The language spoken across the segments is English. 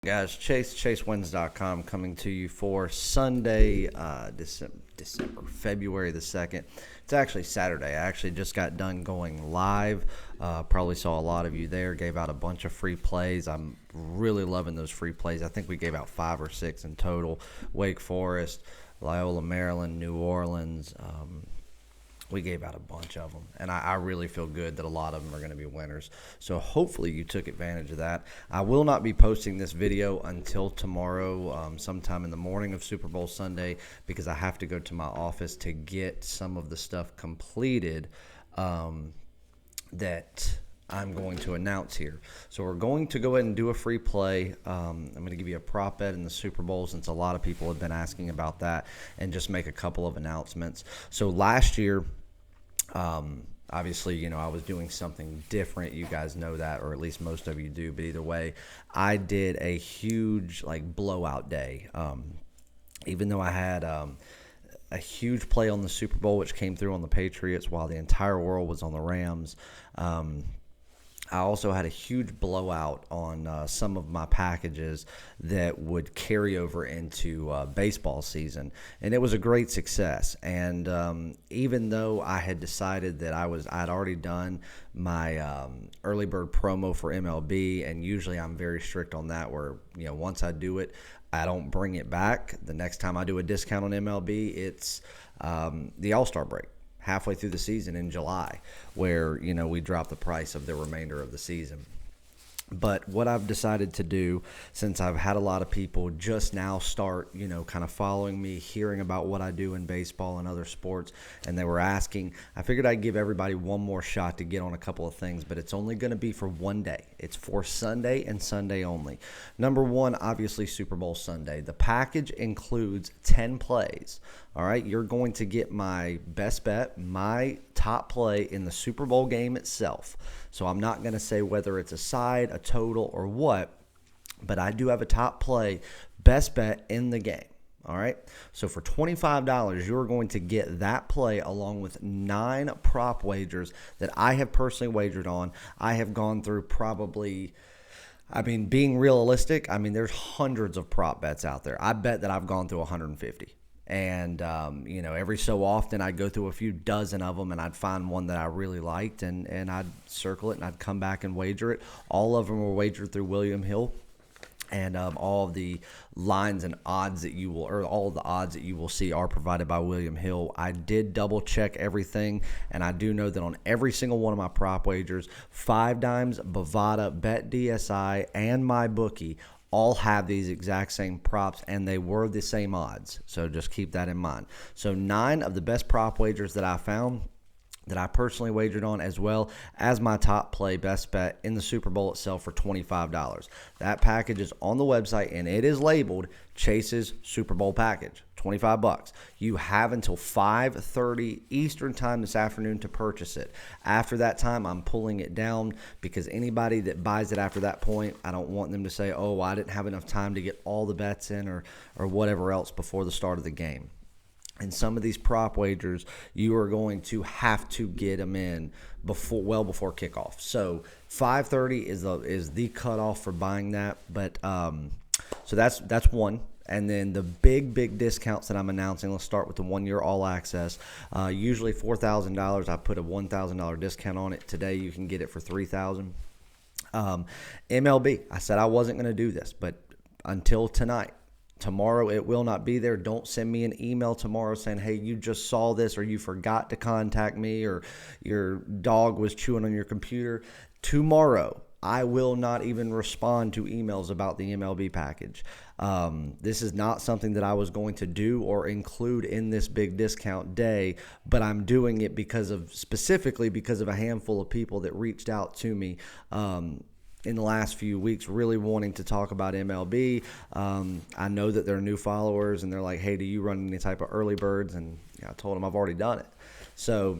Guys, ChaseWins.com coming to you for Sunday, February the 2nd. It's actually Saturday. I actually just got done going live. Probably saw a lot of you there. Gave out a bunch of free plays. I'm really loving those free plays. I think we gave out 5 or 6 in total. Wake Forest, Loyola, Maryland, New Orleans. We gave out a bunch of them, and I really feel good that a lot of them are going to be winners. So hopefully you took advantage of that. I will not be posting this video until tomorrow, sometime in the morning of Super Bowl Sunday, because I have to go to my office to get some of the stuff completed that I'm going to announce here. So we're going to go ahead and do a free play. I'm going to give you a prop bet in the Super Bowl, since a lot of people have been asking about that, and just make a couple of announcements. So last year, obviously, I was doing something different. You guys know that, or at least most of you do. But either way, I did a huge blowout day. Even though I had a huge play on the Super Bowl, which came through on the Patriots while the entire world was on the Rams. I also had a huge blowout on some of my packages that would carry over into baseball season, and it was a great success. And even though I had decided that I'd already done my early bird promo for MLB, and usually I'm very strict on that, where once I do it, I don't bring it back. The next time I do a discount on MLB, it's the All-Star break, halfway through the season in July, where we drop the price of the remainder of the season. But what I've decided to do, since I've had a lot of people just now start, kind of following me, hearing about what I do in baseball and other sports, and they were asking, I figured I'd give everybody one more shot to get on a couple of things, but it's only going to be for one day. It's for Sunday and Sunday only. Number one, obviously Super Bowl Sunday. The package includes 10 plays. All right, you're going to get my best bet, my top play in the Super Bowl game itself. So I'm not going to say whether it's a side, a total, or what, but I do have a top play, best bet in the game. All right, so for $25, you're going to get that play along with 9 prop wagers that I have personally wagered on. I have gone through probably, being realistic, there's hundreds of prop bets out there. I bet that I've gone through 150. And, every so often I'd go through a few dozen of them, and I'd find one that I really liked, and I'd circle it, and I'd come back and wager it. All of them were wagered through William Hill. And all of the lines and odds that all of the odds that you will see are provided by William Hill. I did double check everything, and I do know that on every single one of my prop wagers, 5 Dimes, Bovada, BetDSI, and MyBookie all have these exact same props, and they were the same odds. So just keep that in mind. So 9 of the best prop wagers that I found, that I personally wagered on, as well as my top play best bet in the Super Bowl itself for $25. That package is on the website, and it is labeled Chase's Super Bowl Package, $25. You have until 5:30 Eastern time this afternoon to purchase it. After that time, I'm pulling it down, because anybody that buys it after that point, I don't want them to say, oh, I didn't have enough time to get all the bets in, or whatever else before the start of the game. And some of these prop wagers, you are going to have to get them in well before kickoff. So 5:30 is the cutoff for buying that. But so that's one. And then the big discounts that I'm announcing, let's start with the 1-year all access. Usually $4,000. I put a $1,000 discount on it. Today you can get it for $3,000. MLB, I said I wasn't going to do this, but until tonight. Tomorrow it will not be there. Don't send me an email tomorrow saying, hey, you just saw this, or you forgot to contact me, or your dog was chewing on your computer. Tomorrow, I will not even respond to emails about the MLB package. This is not something that I was going to do or include in this big discount day, but I'm doing it specifically because of a handful of people that reached out to me in the last few weeks, really wanting to talk about MLB. I know that they're new followers, and they're like, hey, do you run any type of early birds? And I told them I've already done it. So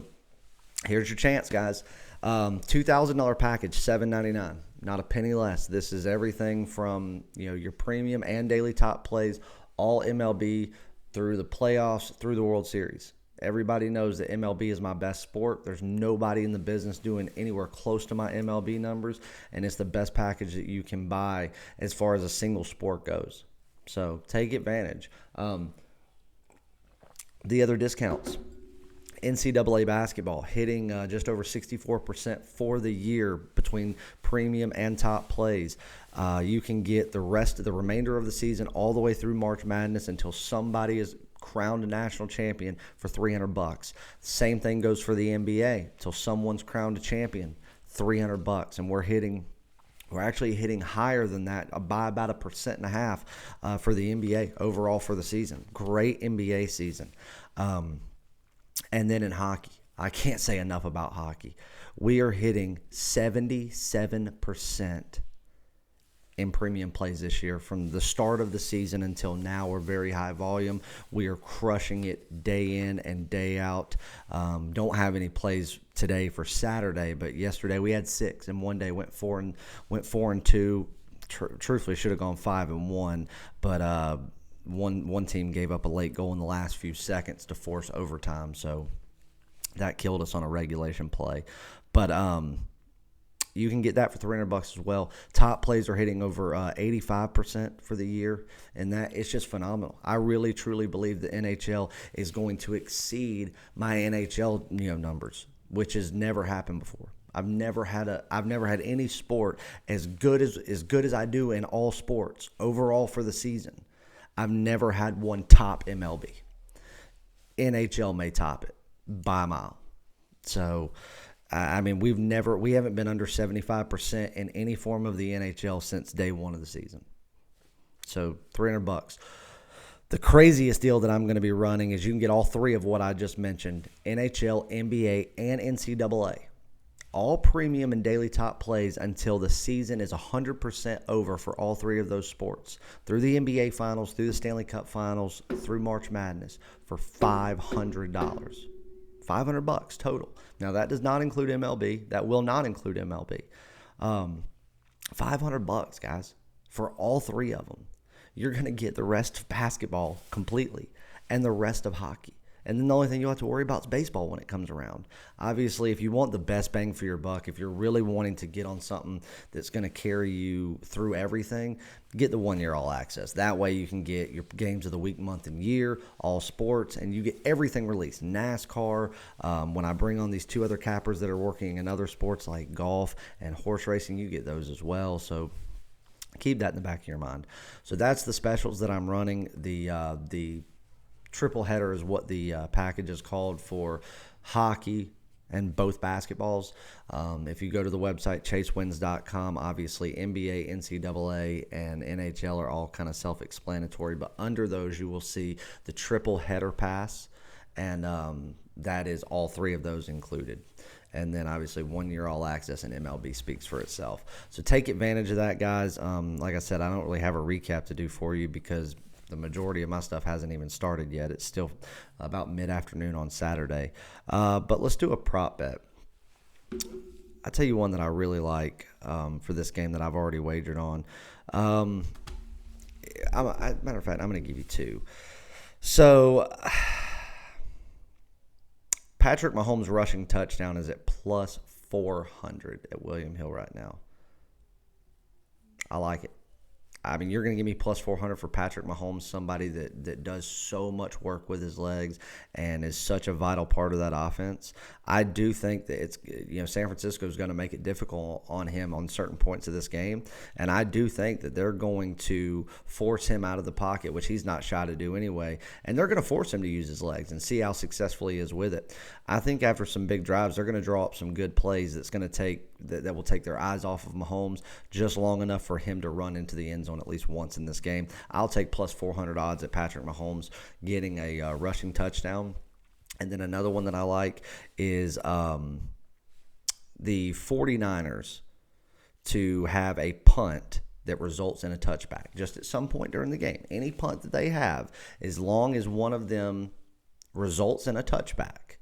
here's your chance, guys. $2,000 package, $7.99, not a penny less. This is everything from your premium and daily top plays, all MLB through the playoffs, through the World Series. Everybody knows that MLB is my best sport. There's nobody in the business doing anywhere close to my MLB numbers, and it's the best package that you can buy as far as a single sport goes. So take advantage. The other discounts. NCAA basketball hitting just over 64% for the year between premium and top plays. You can get the remainder of the season all the way through March Madness until somebody is crowned a national champion for $300. Same thing goes for the NBA until someone's crowned a champion, $300, and we're actually hitting higher than that by about 1.5% for the NBA overall for the season. Great NBA season. And then in hockey, I can't say enough about hockey. We are hitting 77% in premium plays this year. From the start of the season until now, we're very high volume. We are crushing it day in and day out. Don't have any plays today for Saturday, but yesterday we had 6, and one day went 4 and 2. Truthfully, should have gone 5-1, but one team gave up a late goal in the last few seconds to force overtime, so that killed us on a regulation play. But you can get that for $300 as well. Top plays are hitting over 85% for the year, and that it's just phenomenal. I really truly believe the NHL is going to exceed my NHL numbers, which has never happened before. I've never had any sport as good as I do in all sports overall for the season. I've never had one top MLB. NHL may top it by a mile. So, I mean, we haven't been under 75% in any form of the NHL since day one of the season. So, $300. The craziest deal that I'm going to be running is you can get all 3 of what I just mentioned: NHL, NBA, and NCAA. All premium and daily top plays until the season is 100% over for all 3 of those sports. Through the NBA Finals, through the Stanley Cup Finals, through March Madness for $500. $500 total. Now, that does not include MLB. That will not include MLB. $500, guys, for all 3 of them. You're going to get the rest of basketball completely and the rest of hockey. And then the only thing you have to worry about is baseball when it comes around. Obviously, if you want the best bang for your buck, if you're really wanting to get on something that's going to carry you through everything, get the 1-year all access. That way you can get your games of the week, month, and year, all sports, and you get everything released. NASCAR, when I bring on these 2 other cappers that are working in other sports like golf and horse racing, you get those as well. So keep that in the back of your mind. So that's the specials that I'm running. The triple header is what the package is called for hockey and both basketballs. If you go to the website, chasewins.com, obviously NBA, NCAA, and NHL are all kind of self-explanatory, but under those you will see the triple header pass, and that is all 3 of those included. And then obviously 1-year all access and MLB speaks for itself. So take advantage of that, guys. Like I said, I don't really have a recap to do for you because the majority of my stuff hasn't even started yet. It's still about mid-afternoon on Saturday. But let's do a prop bet. I'll tell you one that I really like for this game that I've already wagered on. Matter of fact, I'm going to give you 2. So Patrick Mahomes' rushing touchdown is at plus 400 at William Hill right now. I like it. I mean, you're going to give me plus 400 for Patrick Mahomes, somebody that does so much work with his legs and is such a vital part of that offense. I do think that it's, San Francisco is going to make it difficult on him on certain points of this game. And I do think that they're going to force him out of the pocket, which he's not shy to do anyway. And they're going to force him to use his legs and see how successful he is with it. I think after some big drives, they're going to draw up some good plays that will take their eyes off of Mahomes just long enough for him to run into the end zone at least once in this game. I'll take plus 400 odds at Patrick Mahomes getting a rushing touchdown. And then another one that I like is the 49ers to have a punt that results in a touchback just at some point during the game. Any punt that they have, as long as one of them results in a touchback,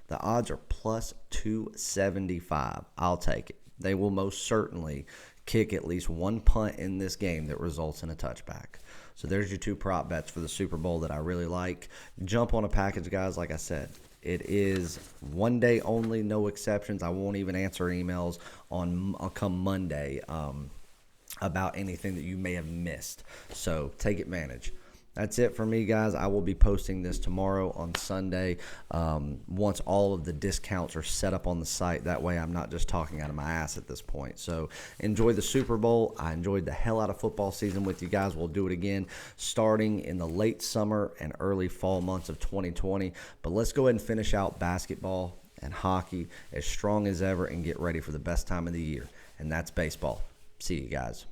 the odds are plus 275. I'll take it. They will most certainly kick at least one punt in this game that results in a touchback. So there's your 2 prop bets for the Super Bowl that I really like. Jump on a package, guys. Like I said, It is one day only, no exceptions. I won't even answer emails I'll come Monday about anything that you may have missed. So take advantage. That's it for me, guys. I will be posting this tomorrow on Sunday once all of the discounts are set up on the site. That way I'm not just talking out of my ass at this point. So enjoy the Super Bowl. I enjoyed the hell out of football season with you guys. We'll do it again starting in the late summer and early fall months of 2020. But let's go ahead and finish out basketball and hockey as strong as ever and get ready for the best time of the year, and that's baseball. See you guys.